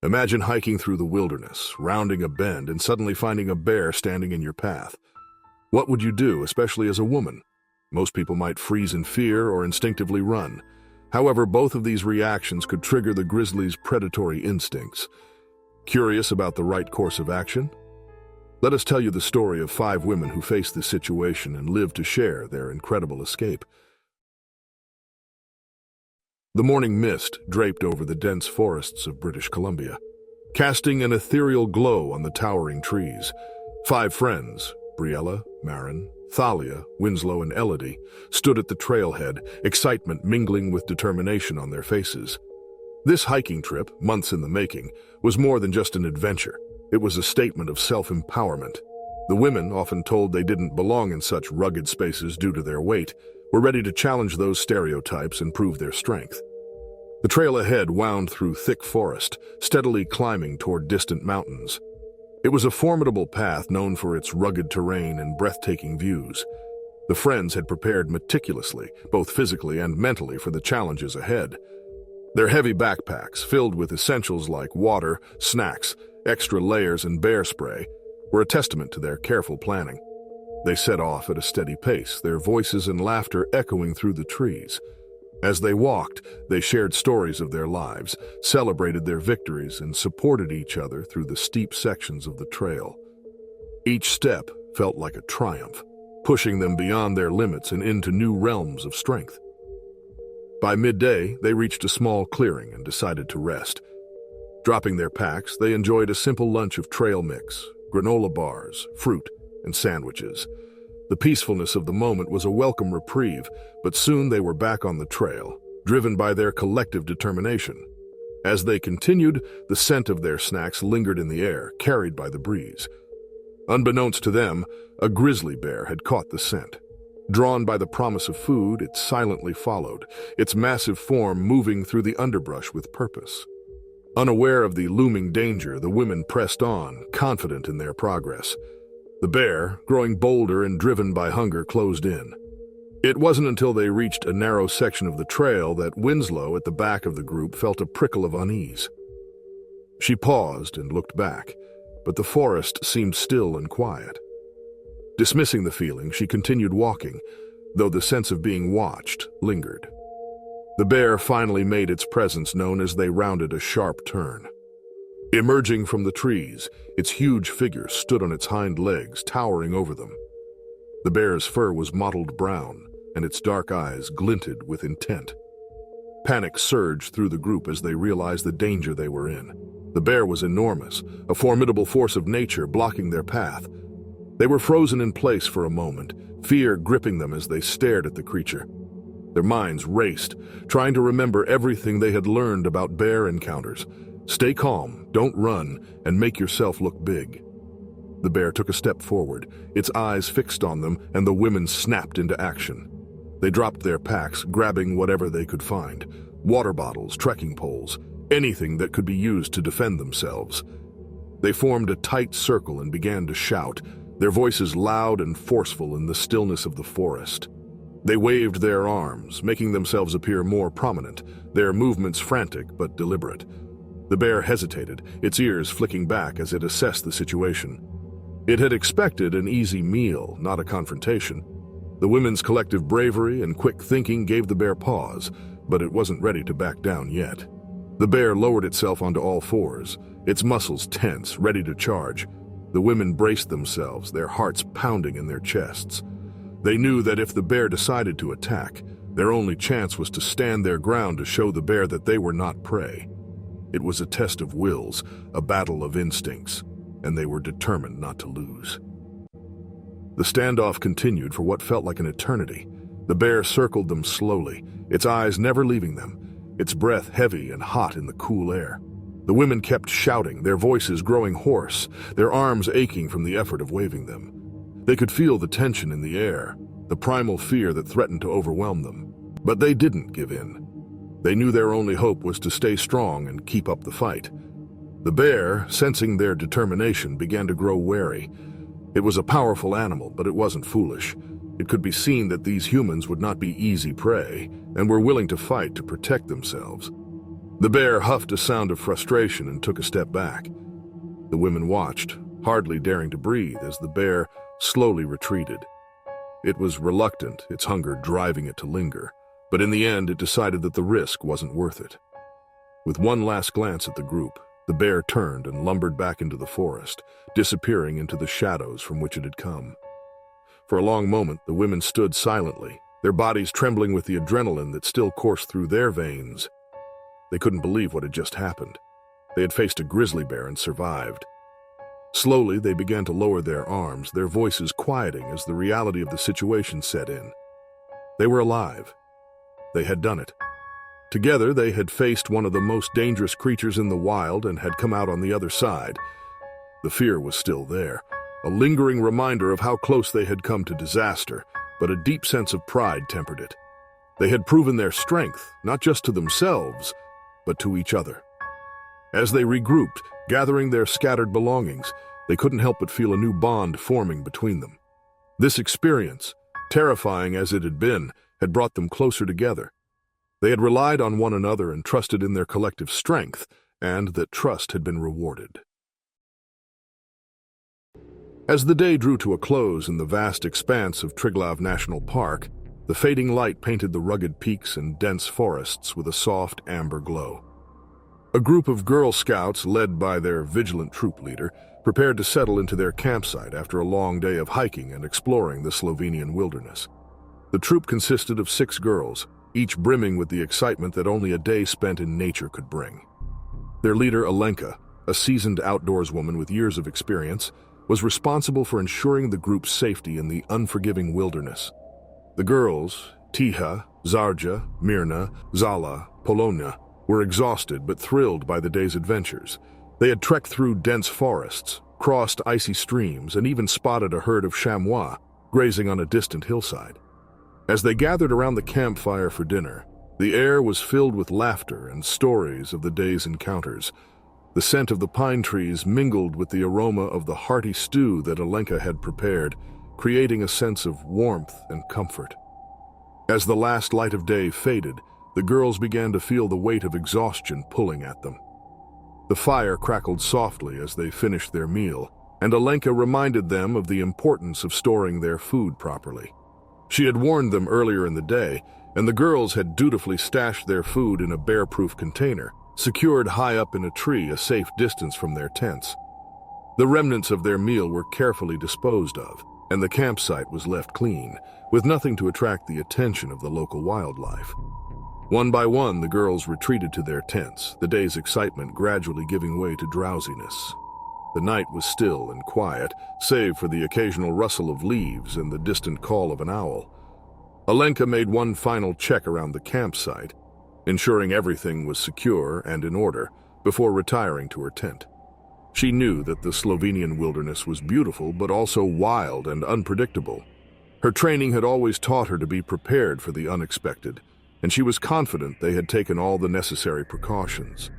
Imagine hiking through the wilderness, rounding a bend, and suddenly finding a bear standing in your path. What would you do, especially as a woman? Most people might freeze in fear or instinctively run. However, both of these reactions could trigger the grizzly's predatory instincts. Curious about the right course of action? Let us tell you the story of 5 women who faced this situation and lived to share their incredible escape. The morning mist draped over the dense forests of British Columbia, casting an ethereal glow on the towering trees. 5 friends, Briella, Marin, Thalia, Winslow, and Elodie, stood at the trailhead, excitement mingling with determination on their faces. This hiking trip, months in the making, was more than just an adventure. It was a statement of self-empowerment. The women, often told they didn't belong in such rugged spaces due to their weight, were ready to challenge those stereotypes and prove their strength. The trail ahead wound through thick forest, steadily climbing toward distant mountains. It was a formidable path known for its rugged terrain and breathtaking views. The friends had prepared meticulously, both physically and mentally, for the challenges ahead. Their heavy backpacks, filled with essentials like water, snacks, extra layers, and bear spray, were a testament to their careful planning. They set off at a steady pace, their voices and laughter echoing through the trees. As they walked, they shared stories of their lives, celebrated their victories, and supported each other through the steep sections of the trail. Each step felt like a triumph, pushing them beyond their limits and into new realms of strength. By midday, they reached a small clearing and decided to rest. Dropping their packs, they enjoyed a simple lunch of trail mix, granola bars, fruit, and sandwiches. The peacefulness of the moment was a welcome reprieve, but soon they were back on the trail, driven by their collective determination. As they continued, the scent of their snacks lingered in the air, carried by the breeze. Unbeknownst to them, a grizzly bear had caught the scent. Drawn by the promise of food, it silently followed, its massive form moving through the underbrush with purpose. Unaware of the looming danger, the women pressed on, confident in their progress. The bear, growing bolder and driven by hunger, closed in. It wasn't until they reached a narrow section of the trail that Winslow, at the back of the group, felt a prickle of unease. She paused and looked back, but the forest seemed still and quiet. Dismissing the feeling, she continued walking, though the sense of being watched lingered. The bear finally made its presence known as they rounded a sharp turn. Emerging from the trees, its huge figure stood on its hind legs, towering over them. The bear's fur was mottled brown, and its dark eyes glinted with intent. Panic surged through the group as they realized the danger they were in. The bear was enormous, a formidable force of nature blocking their path. They were frozen in place for a moment, fear gripping them as they stared at the creature. Their minds raced, trying to remember everything they had learned about bear encounters. Stay calm, don't run, and make yourself look big. The bear took a step forward, its eyes fixed on them, and the women snapped into action. They dropped their packs, grabbing whatever they could find: water bottles, trekking poles, anything that could be used to defend themselves. They formed a tight circle and began to shout, their voices loud and forceful in the stillness of the forest. They waved their arms, making themselves appear more prominent, their movements frantic but deliberate. The bear hesitated, its ears flicking back as it assessed the situation. It had expected an easy meal, not a confrontation. The women's collective bravery and quick thinking gave the bear pause, but it wasn't ready to back down yet. The bear lowered itself onto all fours, its muscles tense, ready to charge. The women braced themselves, their hearts pounding in their chests. They knew that if the bear decided to attack, their only chance was to stand their ground to show the bear that they were not prey. It was a test of wills, a battle of instincts, and they were determined not to lose. The standoff continued for what felt like an eternity. The bear circled them slowly, its eyes never leaving them, its breath heavy and hot in the cool air. The women kept shouting, their voices growing hoarse, their arms aching from the effort of waving them. They could feel the tension in the air, the primal fear that threatened to overwhelm them. But they didn't give in. They knew their only hope was to stay strong and keep up the fight. The bear, sensing their determination, began to grow wary. It was a powerful animal, but it wasn't foolish. It could be seen that these humans would not be easy prey, and were willing to fight to protect themselves. The bear huffed a sound of frustration and took a step back. The women watched, hardly daring to breathe, as the bear slowly retreated. It was reluctant, its hunger driving it to linger, but in the end it decided that the risk wasn't worth it. With one last glance at the group, the bear turned and lumbered back into the forest, disappearing into the shadows from which it had come. For a long moment, the women stood silently, their bodies trembling with the adrenaline that still coursed through their veins. They couldn't believe what had just happened. They had faced a grizzly bear and survived. Slowly, they began to lower their arms, their voices quieting as the reality of the situation set in. They were alive. They had done it. Together, they had faced one of the most dangerous creatures in the wild and had come out on the other side. The fear was still there, a lingering reminder of how close they had come to disaster, but a deep sense of pride tempered it. They had proven their strength, not just to themselves, but to each other. As they regrouped, gathering their scattered belongings, they couldn't help but feel a new bond forming between them. This experience, terrifying as it had been, had brought them closer together. They had relied on one another and trusted in their collective strength, and that trust had been rewarded. As the day drew to a close in the vast expanse of Triglav National Park, the fading light painted the rugged peaks and dense forests with a soft amber glow. A group of Girl Scouts, led by their vigilant troop leader, prepared to settle into their campsite after a long day of hiking and exploring the Slovenian wilderness. The troop consisted of 6 girls, each brimming with the excitement that only a day spent in nature could bring. Their leader, Alenka, a seasoned outdoors woman with years of experience, was responsible for ensuring the group's safety in the unforgiving wilderness. The girls, Tiha, Zarja, Mirna, Zala, Polona, were exhausted but thrilled by the day's adventures. They had trekked through dense forests, crossed icy streams, and even spotted a herd of chamois grazing on a distant hillside. As they gathered around the campfire for dinner, the air was filled with laughter and stories of the day's encounters. The scent of the pine trees mingled with the aroma of the hearty stew that Alenka had prepared, creating a sense of warmth and comfort. As the last light of day faded, the girls began to feel the weight of exhaustion pulling at them. The fire crackled softly as they finished their meal, and Alenka reminded them of the importance of storing their food properly. She had warned them earlier in the day, and the girls had dutifully stashed their food in a bear-proof container, secured high up in a tree a safe distance from their tents. The remnants of their meal were carefully disposed of, and the campsite was left clean, with nothing to attract the attention of the local wildlife. One by one, the girls retreated to their tents, the day's excitement gradually giving way to drowsiness. The night was still and quiet, save for the occasional rustle of leaves and the distant call of an owl. Alenka made one final check around the campsite, ensuring everything was secure and in order, before retiring to her tent. She knew that the Slovenian wilderness was beautiful but also wild and unpredictable. Her training had always taught her to be prepared for the unexpected, and she was confident they had taken all the necessary precautions.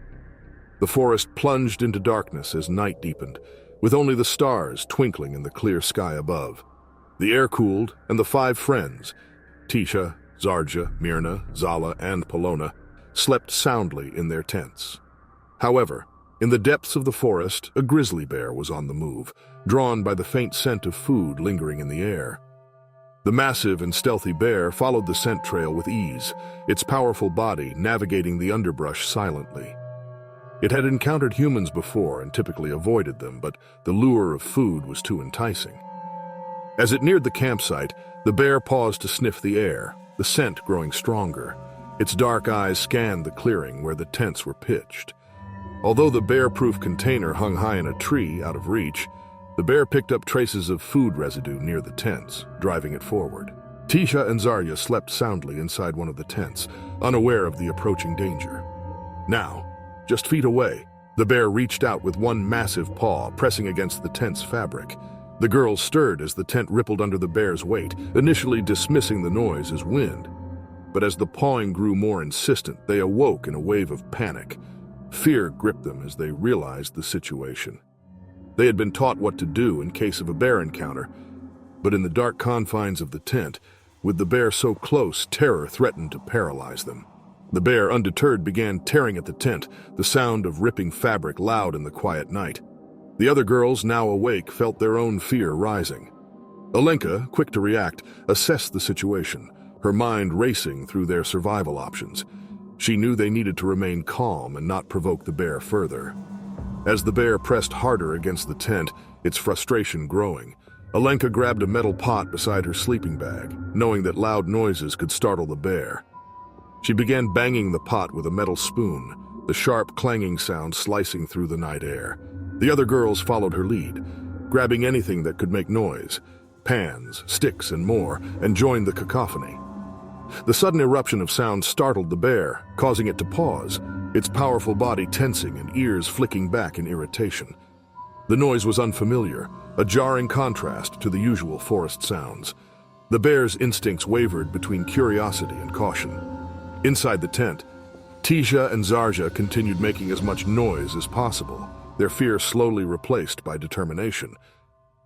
The forest plunged into darkness as night deepened, with only the stars twinkling in the clear sky above. The air cooled, and the 5 friends, Tisha, Zarja, Mirna, Zala, and Polona, slept soundly in their tents. However, in the depths of the forest, a grizzly bear was on the move, drawn by the faint scent of food lingering in the air. The massive and stealthy bear followed the scent trail with ease, its powerful body navigating the underbrush silently. It had encountered humans before and typically avoided them, but the lure of food was too enticing. As it neared the campsite, the bear paused to sniff the air, the scent growing stronger. Its dark eyes scanned the clearing where the tents were pitched. Although the bear-proof container hung high in a tree out of reach, the bear picked up traces of food residue near the tents, driving it forward. Tisha and Zarya slept soundly inside one of the tents, unaware of the approaching danger. Now, just feet away, the bear reached out with one massive paw, pressing against the tent's fabric. The girls stirred as the tent rippled under the bear's weight, initially dismissing the noise as wind. But as the pawing grew more insistent, they awoke in a wave of panic. Fear gripped them as they realized the situation. They had been taught what to do in case of a bear encounter, but in the dark confines of the tent, with the bear so close, terror threatened to paralyze them. The bear, undeterred, began tearing at the tent, the sound of ripping fabric loud in the quiet night. The other girls, now awake, felt their own fear rising. Alenka, quick to react, assessed the situation, her mind racing through their survival options. She knew they needed to remain calm and not provoke the bear further. As the bear pressed harder against the tent, its frustration growing, Alenka grabbed a metal pot beside her sleeping bag, knowing that loud noises could startle the bear. She began banging the pot with a metal spoon, the sharp clanging sound slicing through the night air. The other girls followed her lead, grabbing anything that could make noise, pans, sticks, and more, and joined the cacophony. The sudden eruption of sound startled the bear, causing it to pause, its powerful body tensing and ears flicking back in irritation. The noise was unfamiliar, a jarring contrast to the usual forest sounds. The bear's instincts wavered between curiosity and caution. Inside the tent, Tisha and Zarja continued making as much noise as possible, their fear slowly replaced by determination.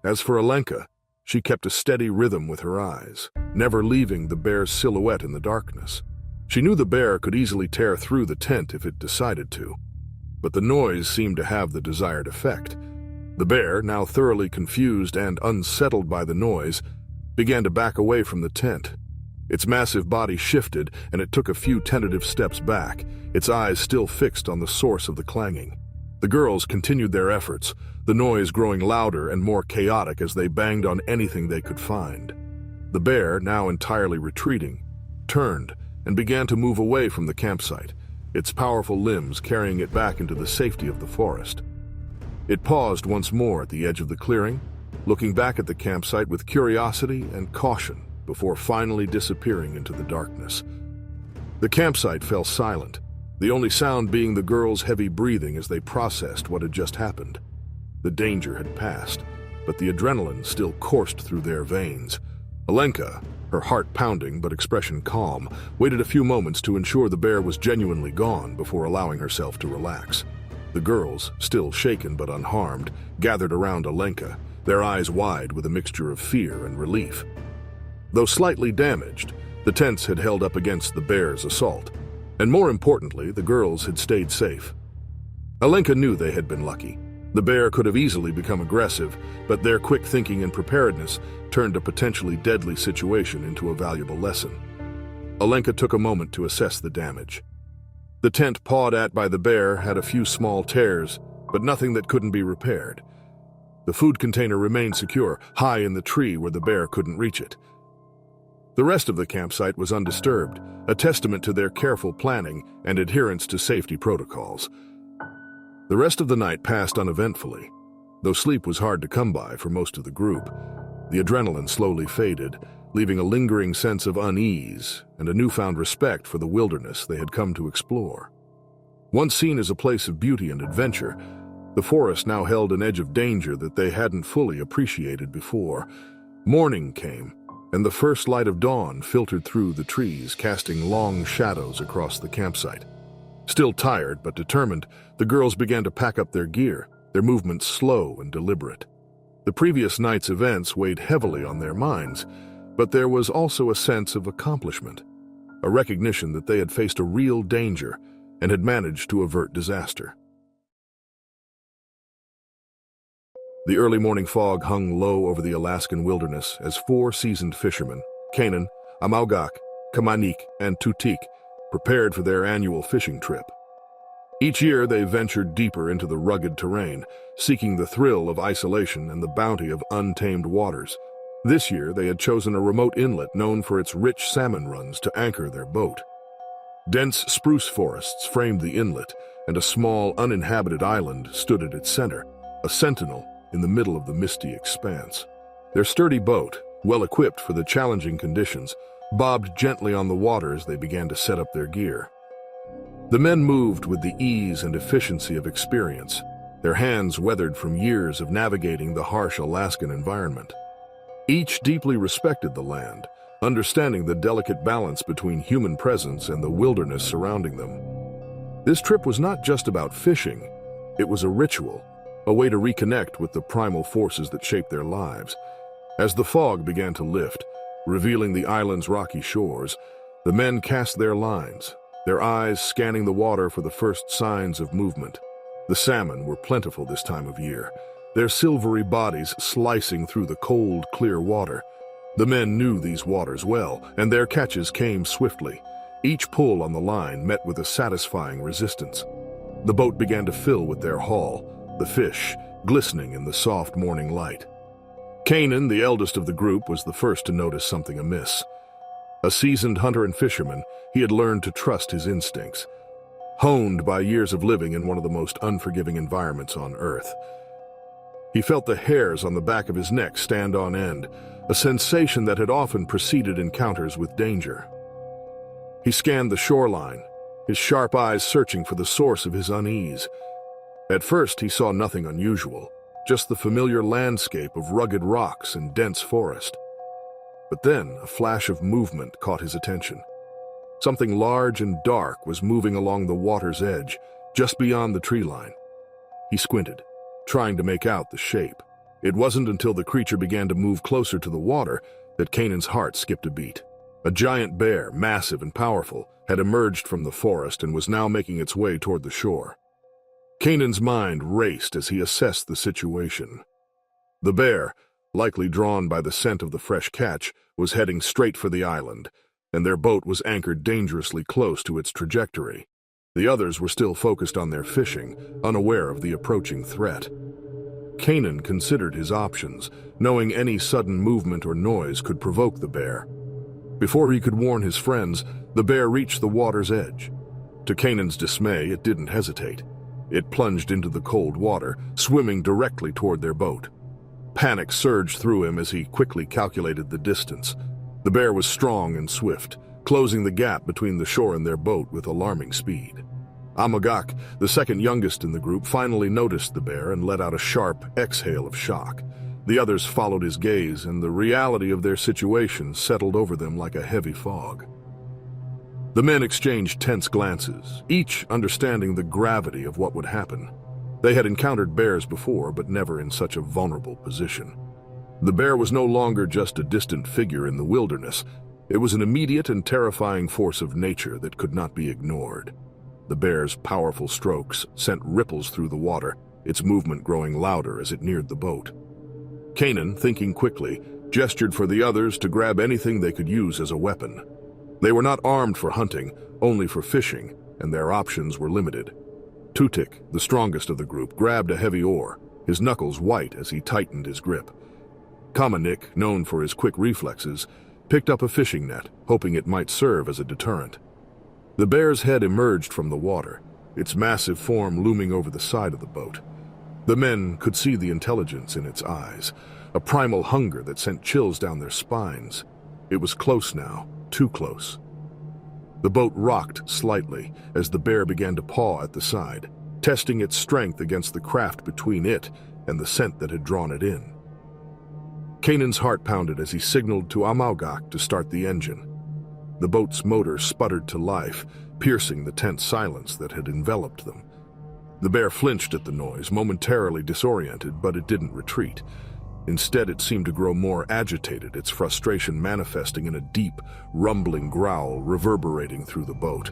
As for Alenka, she kept a steady rhythm with her eyes, never leaving the bear's silhouette in the darkness. She knew the bear could easily tear through the tent if it decided to, but the noise seemed to have the desired effect. The bear, now thoroughly confused and unsettled by the noise, began to back away from the tent. Its massive body shifted, and it took a few tentative steps back, its eyes still fixed on the source of the clanging. The girls continued their efforts, the noise growing louder and more chaotic as they banged on anything they could find. The bear, now entirely retreating, turned and began to move away from the campsite, its powerful limbs carrying it back into the safety of the forest. It paused once more at the edge of the clearing, looking back at the campsite with curiosity and caution before finally disappearing into the darkness. The campsite fell silent, the only sound being the girls' heavy breathing as they processed what had just happened. The danger had passed, but the adrenaline still coursed through their veins. Alenka, her heart pounding but expression calm, waited a few moments to ensure the bear was genuinely gone before allowing herself to relax. The girls, still shaken but unharmed, gathered around Alenka, their eyes wide with a mixture of fear and relief. Though slightly damaged, the tents had held up against the bear's assault, and more importantly, the girls had stayed safe. Alenka knew they had been lucky. The bear could have easily become aggressive, but their quick thinking and preparedness turned a potentially deadly situation into a valuable lesson. Alenka took a moment to assess the damage. The tent pawed at by the bear had a few small tears, but nothing that couldn't be repaired. The food container remained secure, high in the tree where the bear couldn't reach it. The rest of the campsite was undisturbed, a testament to their careful planning and adherence to safety protocols. The rest of the night passed uneventfully. Though sleep was hard to come by for most of the group, the adrenaline slowly faded, leaving a lingering sense of unease and a newfound respect for the wilderness they had come to explore. Once seen as a place of beauty and adventure, the forest now held an edge of danger that they hadn't fully appreciated before. Morning came, and the first light of dawn filtered through the trees, casting long shadows across the campsite. Still tired but determined, the girls began to pack up their gear, their movements slow and deliberate. The previous night's events weighed heavily on their minds, but there was also a sense of accomplishment, a recognition that they had faced a real danger and had managed to avert disaster. The early morning fog hung low over the Alaskan wilderness as 4 seasoned fishermen, Kanan, Amaugak, Kamanik, and Tutik, prepared for their annual fishing trip. Each year they ventured deeper into the rugged terrain, seeking the thrill of isolation and the bounty of untamed waters. This year they had chosen a remote inlet known for its rich salmon runs to anchor their boat. Dense spruce forests framed the inlet, and a small, uninhabited island stood at its center, a sentinel in the middle of the misty expanse. Their sturdy boat, well equipped for the challenging conditions, bobbed gently on the water as they began to set up their gear. The men moved with the ease and efficiency of experience, their hands weathered from years of navigating the harsh Alaskan environment. Each deeply respected the land, understanding the delicate balance between human presence and the wilderness surrounding them. This trip was not just about fishing, it was a ritual, a way to reconnect with the primal forces that shaped their lives. As the fog began to lift, revealing the island's rocky shores, the men cast their lines, their eyes scanning the water for the first signs of movement. The salmon were plentiful this time of year, their silvery bodies slicing through the cold, clear water. The men knew these waters well, and their catches came swiftly. Each pull on the line met with a satisfying resistance. The boat began to fill with their haul, the fish glistening in the soft morning light. Kanan, the eldest of the group, was the first to notice something amiss. A seasoned hunter and fisherman, he had learned to trust his instincts. Honed by years of living in one of the most unforgiving environments on Earth. He felt the hairs on the back of his neck stand on end, a sensation that had often preceded encounters with danger. He scanned the shoreline, his sharp eyes searching for the source of his unease. At first, he saw nothing unusual, just the familiar landscape of rugged rocks and dense forest. But then, a flash of movement caught his attention. Something large and dark was moving along the water's edge, just beyond the tree line. He squinted, trying to make out the shape. It wasn't until the creature began to move closer to the water that Kanan's heart skipped a beat. A giant bear, massive and powerful, had emerged from the forest and was now making its way toward the shore. Kanan's mind raced as he assessed the situation. The bear, likely drawn by the scent of the fresh catch, was heading straight for the island, and their boat was anchored dangerously close to its trajectory. The others were still focused on their fishing, unaware of the approaching threat. Kanan considered his options, knowing any sudden movement or noise could provoke the bear. Before he could warn his friends, the bear reached the water's edge. To Kanan's dismay, it didn't hesitate. It plunged into the cold water, swimming directly toward their boat. Panic surged through him as he quickly calculated the distance. The bear was strong and swift, closing the gap between the shore and their boat with alarming speed. Amagak, the second youngest in the group, finally noticed the bear and let out a sharp exhale of shock. The others followed his gaze, and the reality of their situation settled over them like a heavy fog. The men exchanged tense glances, each understanding the gravity of what would happen. They had encountered bears before, but never in such a vulnerable position. The bear was no longer just a distant figure in the wilderness. It was an immediate and terrifying force of nature that could not be ignored. The bear's powerful strokes sent ripples through the water, its movement growing louder as it neared the boat. Kanan, thinking quickly, gestured for the others to grab anything they could use as a weapon. They were not armed for hunting, only for fishing, and their options were limited. Tutik, the strongest of the group, grabbed a heavy oar, his knuckles white as he tightened his grip. Kamanik, known for his quick reflexes, picked up a fishing net, hoping it might serve as a deterrent. The bear's head emerged from the water, its massive form looming over the side of the boat. The men could see the intelligence in its eyes, a primal hunger that sent chills down their spines. It was close now, too close. The boat rocked slightly as the bear began to paw at the side, testing its strength against the craft between it and the scent that had drawn it in. Kanan's heart pounded as he signaled to Amaugak to start the engine. The boat's motor sputtered to life, piercing the tense silence that had enveloped them. The bear flinched at the noise, momentarily disoriented, but it didn't retreat. Instead, it seemed to grow more agitated, its frustration manifesting in a deep, rumbling growl reverberating through the boat.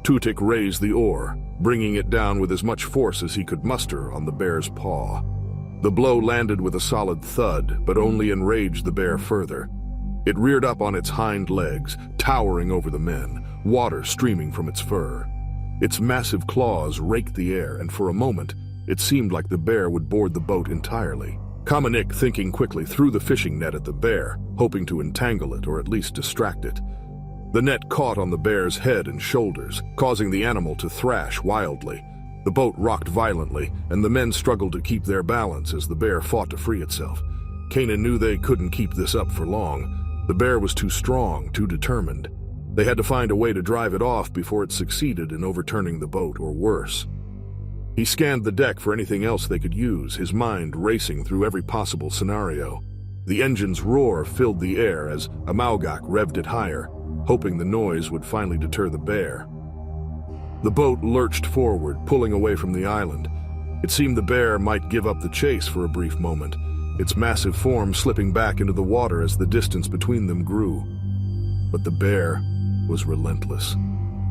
Tutik raised the oar, bringing it down with as much force as he could muster on the bear's paw. The blow landed with a solid thud, but only enraged the bear further. It reared up on its hind legs, towering over the men, water streaming from its fur. Its massive claws raked the air, and for a moment, it seemed like the bear would board the boat entirely. Kamanik, thinking quickly, threw the fishing net at the bear, hoping to entangle it or at least distract it. The net caught on the bear's head and shoulders, causing the animal to thrash wildly. The boat rocked violently, and the men struggled to keep their balance as the bear fought to free itself. Kanan knew they couldn't keep this up for long. The bear was too strong, too determined. They had to find a way to drive it off before it succeeded in overturning the boat, or worse. He scanned the deck for anything else they could use, his mind racing through every possible scenario. The engine's roar filled the air as Amaugak revved it higher, hoping the noise would finally deter the bear. The boat lurched forward, pulling away from the island. It seemed the bear might give up the chase for a brief moment, its massive form slipping back into the water as the distance between them grew. But the bear was relentless.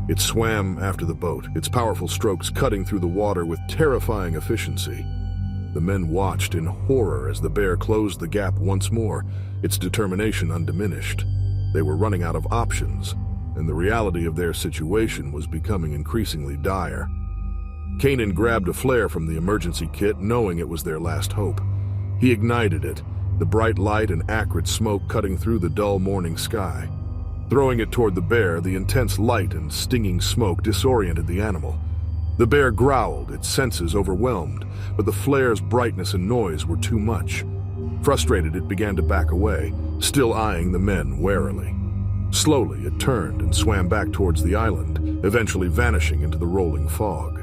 It swam after the boat, its powerful strokes cutting through the water with terrifying efficiency. The men watched in horror as the bear closed the gap once more, its determination undiminished. They were running out of options, and the reality of their situation was becoming increasingly dire. Kanan grabbed a flare from the emergency kit, knowing it was their last hope. He ignited it, the bright light and acrid smoke cutting through the dull morning sky. Throwing it toward the bear, the intense light and stinging smoke disoriented the animal. The bear growled, its senses overwhelmed, but the flare's brightness and noise were too much. Frustrated, it began to back away, still eyeing the men warily. Slowly, it turned and swam back towards the island, eventually vanishing into the rolling fog.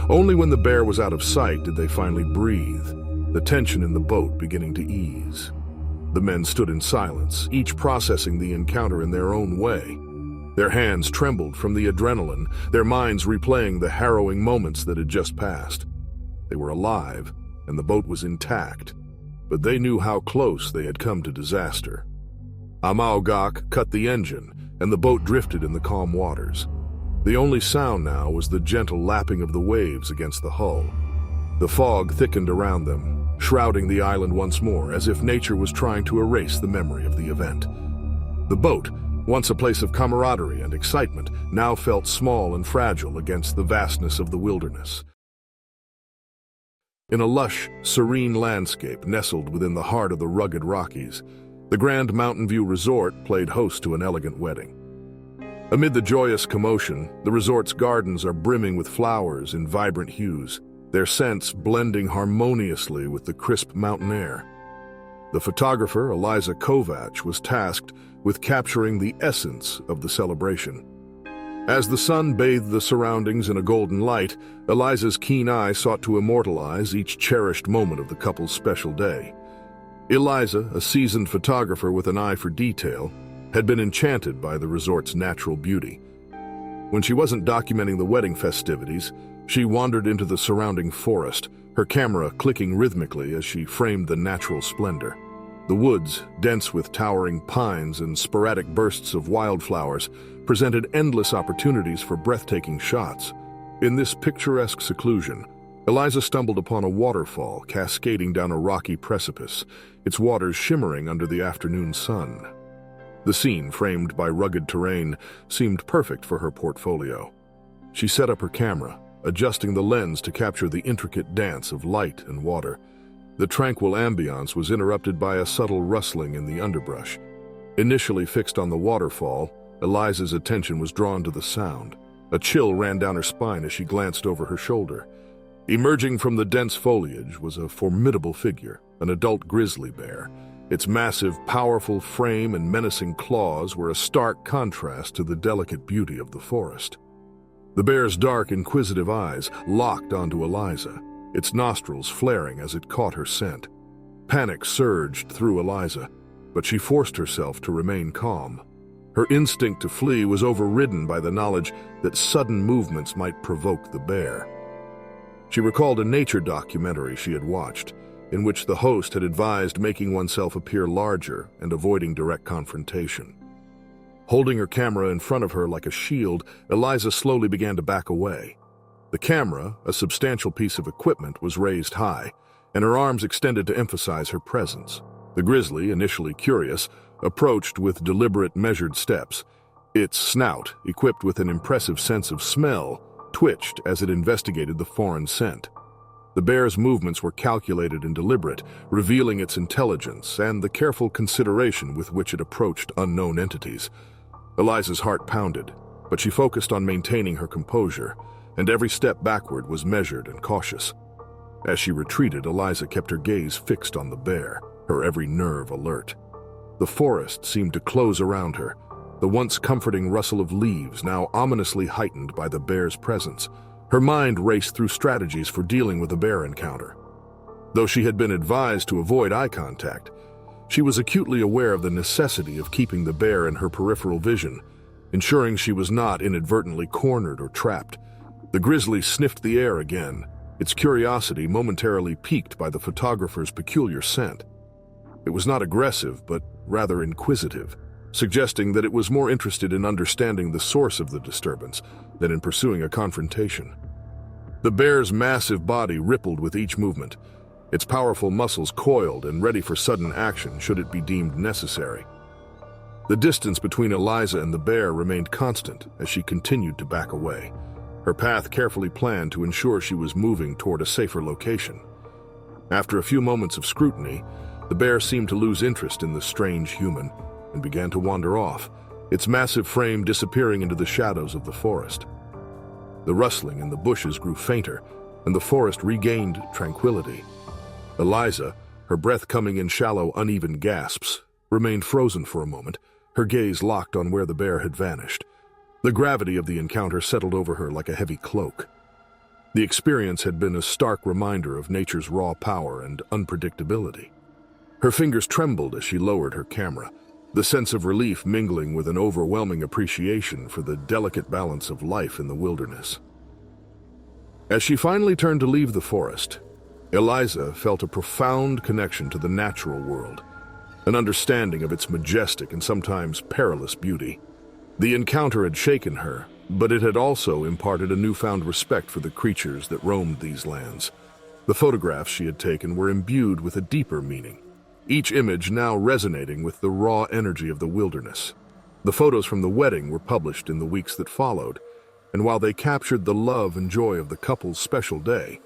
Only when the bear was out of sight did they finally breathe, the tension in the boat beginning to ease. The men stood in silence, each processing the encounter in their own way. Their hands trembled from the adrenaline, their minds replaying the harrowing moments that had just passed. They were alive, and the boat was intact, but they knew how close they had come to disaster. Amaogak cut the engine, and the boat drifted in the calm waters. The only sound now was the gentle lapping of the waves against the hull. The fog thickened around them, shrouding the island once more, as if nature was trying to erase the memory of the event. The boat, once a place of camaraderie and excitement, now felt small and fragile against the vastness of the wilderness. In a lush, serene landscape nestled within the heart of the rugged Rockies, the Grand Mountain View Resort played host to an elegant wedding. Amid the joyous commotion, the resort's gardens are brimming with flowers in vibrant hues, their scents blending harmoniously with the crisp mountain air. The photographer, Eliza Kovach, was tasked with capturing the essence of the celebration. As the sun bathed the surroundings in a golden light, Eliza's keen eye sought to immortalize each cherished moment of the couple's special day. Eliza, a seasoned photographer with an eye for detail, had been enchanted by the resort's natural beauty. When she wasn't documenting the wedding festivities, she wandered into the surrounding forest, her camera clicking rhythmically as she framed the natural splendor. The woods, dense with towering pines and sporadic bursts of wildflowers, presented endless opportunities for breathtaking shots. In this picturesque seclusion, Eliza stumbled upon a waterfall cascading down a rocky precipice, its waters shimmering under the afternoon sun. The scene, framed by rugged terrain, seemed perfect for her portfolio. She set up her camera, adjusting the lens to capture the intricate dance of light and water. The tranquil ambiance was interrupted by a subtle rustling in the underbrush. Initially fixed on the waterfall, Eliza's attention was drawn to the sound. A chill ran down her spine as she glanced over her shoulder. Emerging from the dense foliage was a formidable figure, an adult grizzly bear. Its massive, powerful frame and menacing claws were a stark contrast to the delicate beauty of the forest. The bear's dark, inquisitive eyes locked onto Eliza, its nostrils flaring as it caught her scent. Panic surged through Eliza, but she forced herself to remain calm. Her instinct to flee was overridden by the knowledge that sudden movements might provoke the bear. She recalled a nature documentary she had watched, in which the host had advised making oneself appear larger and avoiding direct confrontation. Holding her camera in front of her like a shield, Eliza slowly began to back away. The camera, a substantial piece of equipment, was raised high, and her arms extended to emphasize her presence. The grizzly, initially curious, approached with deliberate, measured steps. Its snout, equipped with an impressive sense of smell, twitched as it investigated the foreign scent. The bear's movements were calculated and deliberate, revealing its intelligence and the careful consideration with which it approached unknown entities. Eliza's heart pounded, but she focused on maintaining her composure, and every step backward was measured and cautious. As she retreated, Eliza kept her gaze fixed on the bear, her every nerve alert. The forest seemed to close around her, the once comforting rustle of leaves now ominously heightened by the bear's presence. Her mind raced through strategies for dealing with a bear encounter. Though she had been advised to avoid eye contact, she was acutely aware of the necessity of keeping the bear in her peripheral vision, ensuring she was not inadvertently cornered or trapped. The grizzly sniffed the air again, its curiosity momentarily piqued by the photographer's peculiar scent. It was not aggressive, but rather inquisitive, suggesting that it was more interested in understanding the source of the disturbance than in pursuing a confrontation. The bear's massive body rippled with each movement, its powerful muscles coiled and ready for sudden action should it be deemed necessary. The distance between Eliza and the bear remained constant as she continued to back away, her path carefully planned to ensure she was moving toward a safer location. After a few moments of scrutiny, the bear seemed to lose interest in the strange human and began to wander off, its massive frame disappearing into the shadows of the forest. The rustling in the bushes grew fainter, and the forest regained tranquility. Eliza, her breath coming in shallow, uneven gasps, remained frozen for a moment, her gaze locked on where the bear had vanished. The gravity of the encounter settled over her like a heavy cloak. The experience had been a stark reminder of nature's raw power and unpredictability. Her fingers trembled as she lowered her camera, the sense of relief mingling with an overwhelming appreciation for the delicate balance of life in the wilderness. As she finally turned to leave the forest, Eliza felt a profound connection to the natural world, an understanding of its majestic and sometimes perilous beauty. The encounter had shaken her, but it had also imparted a newfound respect for the creatures that roamed these lands. The photographs she had taken were imbued with a deeper meaning, each image now resonating with the raw energy of the wilderness. The photos from the wedding were published in the weeks that followed, and while they captured the love and joy of the couple's special day,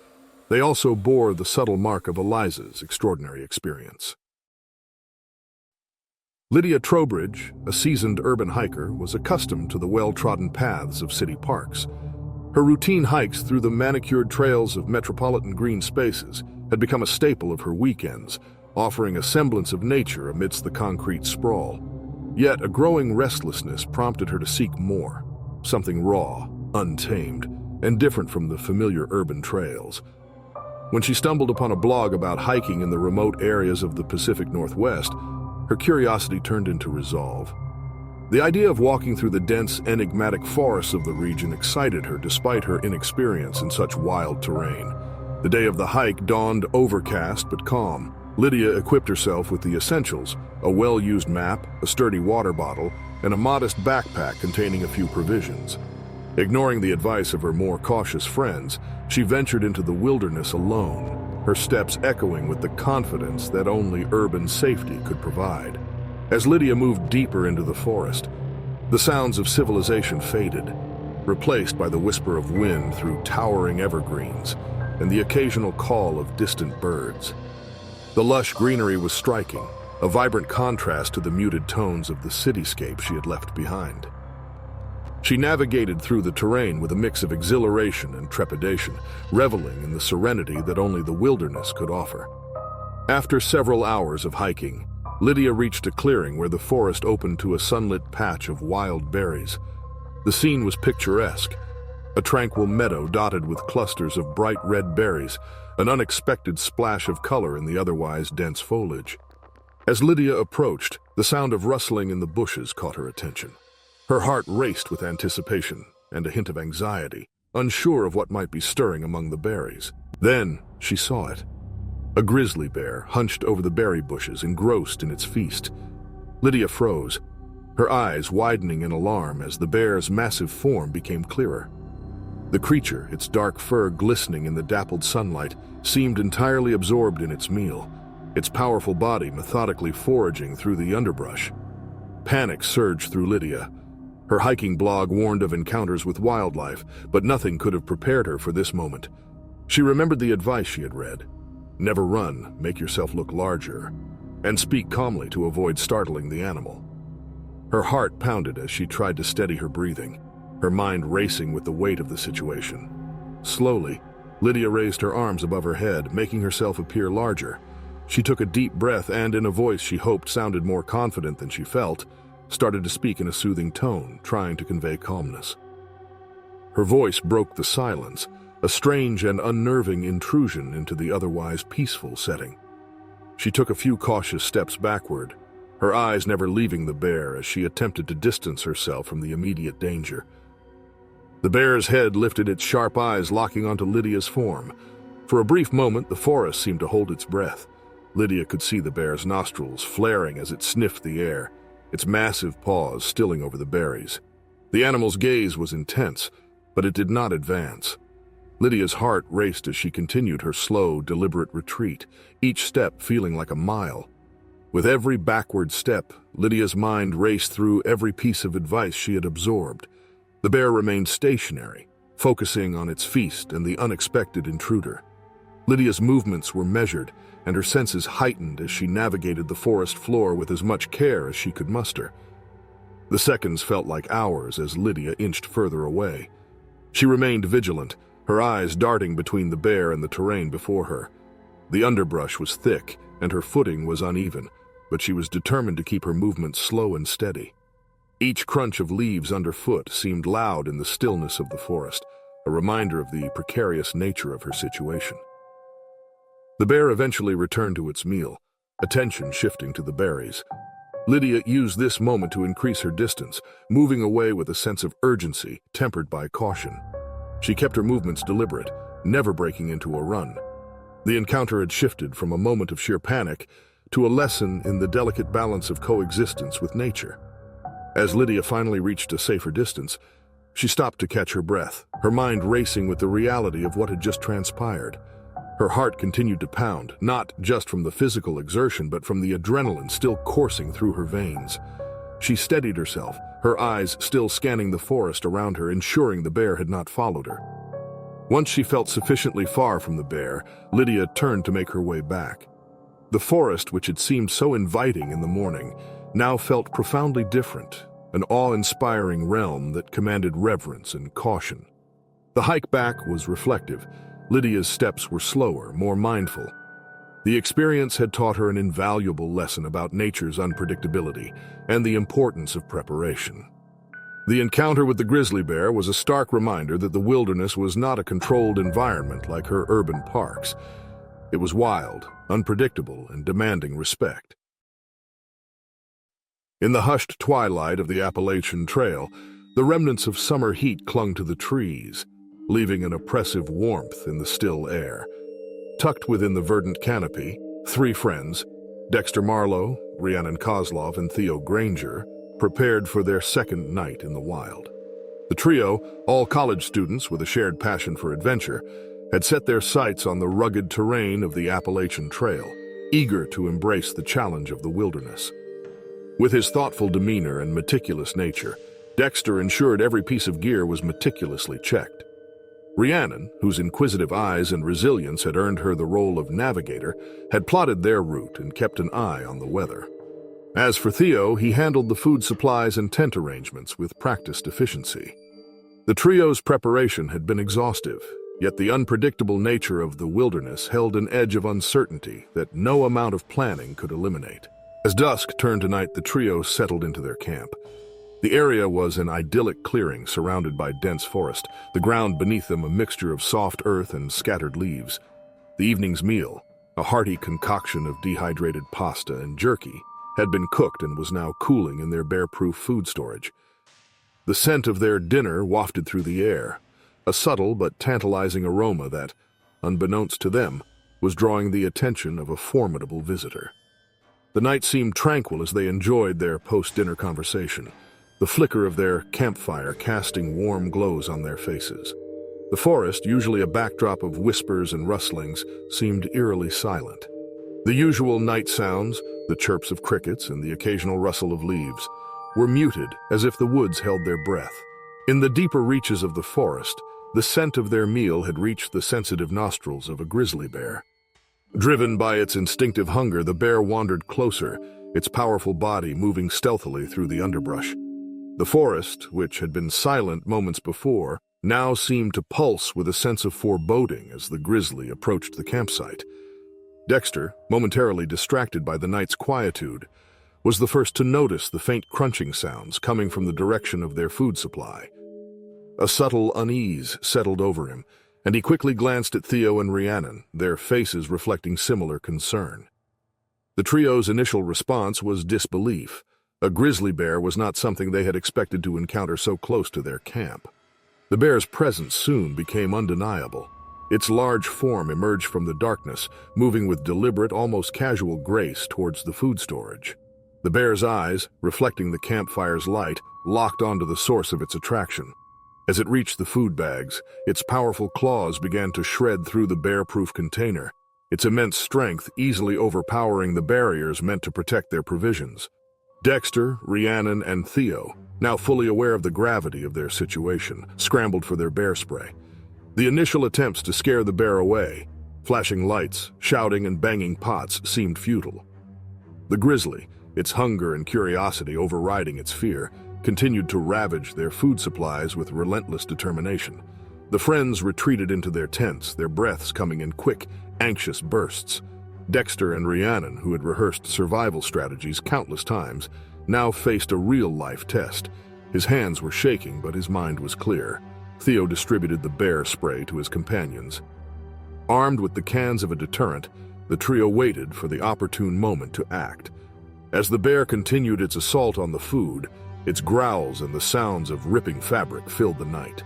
they also bore the subtle mark of Eliza's extraordinary experience. Lydia Trowbridge, a seasoned urban hiker, was accustomed to the well-trodden paths of city parks. Her routine hikes through the manicured trails of metropolitan green spaces had become a staple of her weekends, offering a semblance of nature amidst the concrete sprawl. Yet a growing restlessness prompted her to seek more, something raw, untamed, and different from the familiar urban trails. When she stumbled upon a blog about hiking in the remote areas of the Pacific Northwest, her curiosity turned into resolve. The idea of walking through the dense, enigmatic forests of the region excited her despite her inexperience in such wild terrain. The day of the hike dawned overcast but calm. Lydia equipped herself with the essentials, a well-used map, a sturdy water bottle, and a modest backpack containing a few provisions. Ignoring the advice of her more cautious friends, she ventured into the wilderness alone, her steps echoing with the confidence that only urban safety could provide. As Lydia moved deeper into the forest, the sounds of civilization faded, replaced by the whisper of wind through towering evergreens and the occasional call of distant birds. The lush greenery was striking, a vibrant contrast to the muted tones of the cityscape she had left behind. She navigated through the terrain with a mix of exhilaration and trepidation, reveling in the serenity that only the wilderness could offer. After several hours of hiking, Lydia reached a clearing where the forest opened to a sunlit patch of wild berries. The scene was picturesque, a tranquil meadow dotted with clusters of bright red berries, an unexpected splash of color in the otherwise dense foliage. As Lydia approached, the sound of rustling in the bushes caught her attention. Her heart raced with anticipation and a hint of anxiety, unsure of what might be stirring among the berries. Then she saw it. A grizzly bear hunched over the berry bushes, engrossed in its feast. Lydia froze, her eyes widening in alarm as the bear's massive form became clearer. The creature, its dark fur glistening in the dappled sunlight, seemed entirely absorbed in its meal, its powerful body methodically foraging through the underbrush. Panic surged through Lydia. Her hiking blog warned of encounters with wildlife, but nothing could have prepared her for this moment. She remembered the advice she had read. Never run, make yourself look larger, and speak calmly to avoid startling the animal. Her heart pounded as she tried to steady her breathing, her mind racing with the weight of the situation. Slowly, Lydia raised her arms above her head, making herself appear larger. She took a deep breath and, in a voice she hoped sounded more confident than she felt, started to speak in a soothing tone, trying to convey calmness. Her voice broke the silence, a strange and unnerving intrusion into the otherwise peaceful setting. She took a few cautious steps backward, her eyes never leaving the bear as she attempted to distance herself from the immediate danger. The bear's head lifted, its sharp eyes locking onto Lydia's form. For a brief moment, the forest seemed to hold its breath. Lydia could see the bear's nostrils flaring as it sniffed the air, its massive paws stilling over the berries. The animal's gaze was intense, but it did not advance. Lydia's heart raced as she continued her slow, deliberate retreat, each step feeling like a mile. With every backward step, Lydia's mind raced through every piece of advice she had absorbed. The bear remained stationary, focusing on its feast and the unexpected intruder. Lydia's movements were measured, and her senses heightened as she navigated the forest floor with as much care as she could muster. The seconds felt like hours as Lydia inched further away. She remained vigilant, her eyes darting between the bear and the terrain before her. The underbrush was thick, and her footing was uneven, but she was determined to keep her movements slow and steady. Each crunch of leaves underfoot seemed loud in the stillness of the forest, a reminder of the precarious nature of her situation. The bear eventually returned to its meal, attention shifting to the berries. Lydia used this moment to increase her distance, moving away with a sense of urgency tempered by caution. She kept her movements deliberate, never breaking into a run. The encounter had shifted from a moment of sheer panic to a lesson in the delicate balance of coexistence with nature. As Lydia finally reached a safer distance, she stopped to catch her breath, her mind racing with the reality of what had just transpired. Her heart continued to pound, not just from the physical exertion, but from the adrenaline still coursing through her veins. She steadied herself, her eyes still scanning the forest around her, ensuring the bear had not followed her. Once she felt sufficiently far from the bear, Lydia turned to make her way back. The forest, which had seemed so inviting in the morning, now felt profoundly different, an awe-inspiring realm that commanded reverence and caution. The hike back was reflective. Lydia's steps were slower, more mindful. The experience had taught her an invaluable lesson about nature's unpredictability and the importance of preparation. The encounter with the grizzly bear was a stark reminder that the wilderness was not a controlled environment like her urban parks. It was wild, unpredictable, and demanding respect. In the hushed twilight of the Appalachian Trail, the remnants of summer heat clung to the trees, leaving an oppressive warmth in the still air. Tucked within the verdant canopy, three friends, Dexter Marlowe, Rhiannon Kozlov, and Theo Granger, prepared for their second night in the wild. The trio, all college students with a shared passion for adventure, had set their sights on the rugged terrain of the Appalachian Trail, eager to embrace the challenge of the wilderness. With his thoughtful demeanor and meticulous nature, Dexter ensured every piece of gear was meticulously checked. Rhiannon, whose inquisitive eyes and resilience had earned her the role of navigator, had plotted their route and kept an eye on the weather. As for Theo, he handled the food supplies and tent arrangements with practiced efficiency. The trio's preparation had been exhaustive, yet the unpredictable nature of the wilderness held an edge of uncertainty that no amount of planning could eliminate. As dusk turned to night, the trio settled into their camp. The area was an idyllic clearing surrounded by dense forest, the ground beneath them a mixture of soft earth and scattered leaves. The evening's meal, a hearty concoction of dehydrated pasta and jerky, had been cooked and was now cooling in their bear-proof food storage. The scent of their dinner wafted through the air, a subtle but tantalizing aroma that, unbeknownst to them, was drawing the attention of a formidable visitor. The night seemed tranquil as they enjoyed their post-dinner conversation, the flicker of their campfire casting warm glows on their faces. The forest, usually a backdrop of whispers and rustlings, seemed eerily silent. The usual night sounds, the chirps of crickets and the occasional rustle of leaves, were muted as if the woods held their breath. In the deeper reaches of the forest, the scent of their meal had reached the sensitive nostrils of a grizzly bear. Driven by its instinctive hunger, the bear wandered closer, its powerful body moving stealthily through the underbrush. The forest, which had been silent moments before, now seemed to pulse with a sense of foreboding as the grizzly approached the campsite. Dexter, momentarily distracted by the night's quietude, was the first to notice the faint crunching sounds coming from the direction of their food supply. A subtle unease settled over him, and he quickly glanced at Theo and Rhiannon, their faces reflecting similar concern. The trio's initial response was disbelief. A grizzly bear was not something they had expected to encounter so close to their camp. The bear's presence soon became undeniable. Its large form emerged from the darkness, moving with deliberate, almost casual grace towards the food storage. The bear's eyes, reflecting the campfire's light, locked onto the source of its attraction. As it reached the food bags, its powerful claws began to shred through the bear-proof container, its immense strength easily overpowering the barriers meant to protect their provisions. Dexter, Rhiannon, and Theo, now fully aware of the gravity of their situation, scrambled for their bear spray. The initial attempts to scare the bear away, flashing lights, shouting, and banging pots, seemed futile. The Grizzly, its hunger and curiosity overriding its fear, continued to ravage their food supplies with relentless determination. The friends retreated into their tents, their breaths coming in quick, anxious bursts. Dexter and Rhiannon, who had rehearsed survival strategies countless times, now faced a real-life test. His hands were shaking, but his mind was clear. Theo distributed the bear spray to his companions. Armed with the cans of a deterrent, the trio waited for the opportune moment to act. As the bear continued its assault on the food, its growls and the sounds of ripping fabric filled the night.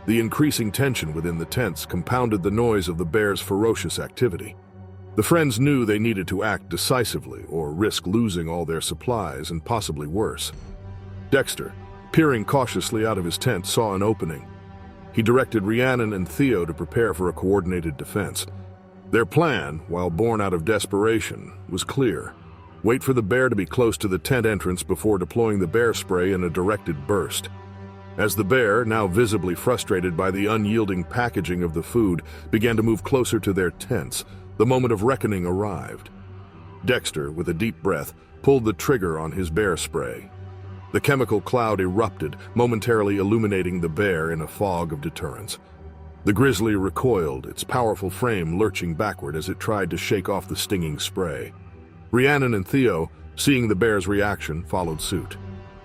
The increasing tension within the tents compounded the noise of the bear's ferocious activity. The friends knew they needed to act decisively or risk losing all their supplies and possibly worse. Dexter, peering cautiously out of his tent, saw an opening. He directed Rhiannon and Theo to prepare for a coordinated defense. Their plan, while born out of desperation, was clear. Wait for the bear to be close to the tent entrance before deploying the bear spray in a directed burst. As the bear, now visibly frustrated by the unyielding packaging of the food, began to move closer to their tents, the moment of reckoning arrived. Dexter, with a deep breath, pulled the trigger on his bear spray. The chemical cloud erupted, momentarily illuminating the bear in a fog of deterrence. The Grizzly recoiled, its powerful frame lurching backward as it tried to shake off the stinging spray. Rhiannon and Theo, seeing the bear's reaction, followed suit.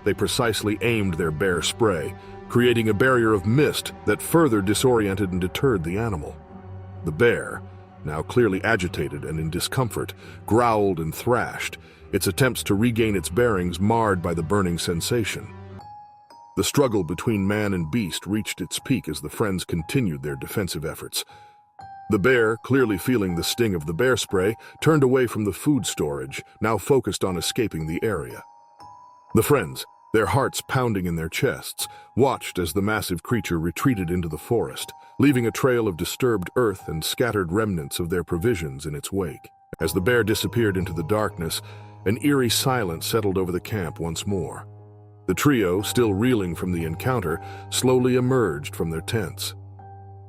They precisely aimed their bear spray, creating a barrier of mist that further disoriented and deterred the animal. The bear, now clearly agitated and in discomfort, growled and thrashed, its attempts to regain its bearings marred by the burning sensation. The struggle between man and beast reached its peak as the friends continued their defensive efforts. The bear, clearly feeling the sting of the bear spray, turned away from the food storage, now focused on escaping the area. The friends, their hearts pounding in their chests, watched as the massive creature retreated into the forest, leaving a trail of disturbed earth and scattered remnants of their provisions in its wake. As the bear disappeared into the darkness, an eerie silence settled over the camp once more. The trio, still reeling from the encounter, slowly emerged from their tents.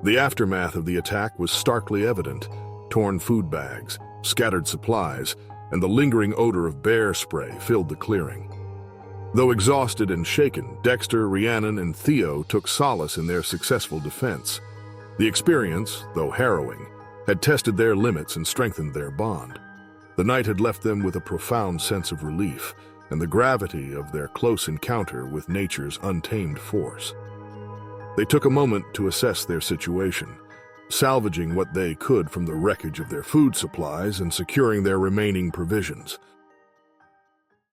The aftermath of the attack was starkly evident: torn food bags, scattered supplies, and the lingering odor of bear spray filled the clearing. Though exhausted and shaken, Dexter, Rhiannon, and Theo took solace in their successful defense. The experience, though harrowing, had tested their limits and strengthened their bond. The night had left them with a profound sense of relief and the gravity of their close encounter with nature's untamed force. They took a moment to assess their situation, salvaging what they could from the wreckage of their food supplies and securing their remaining provisions.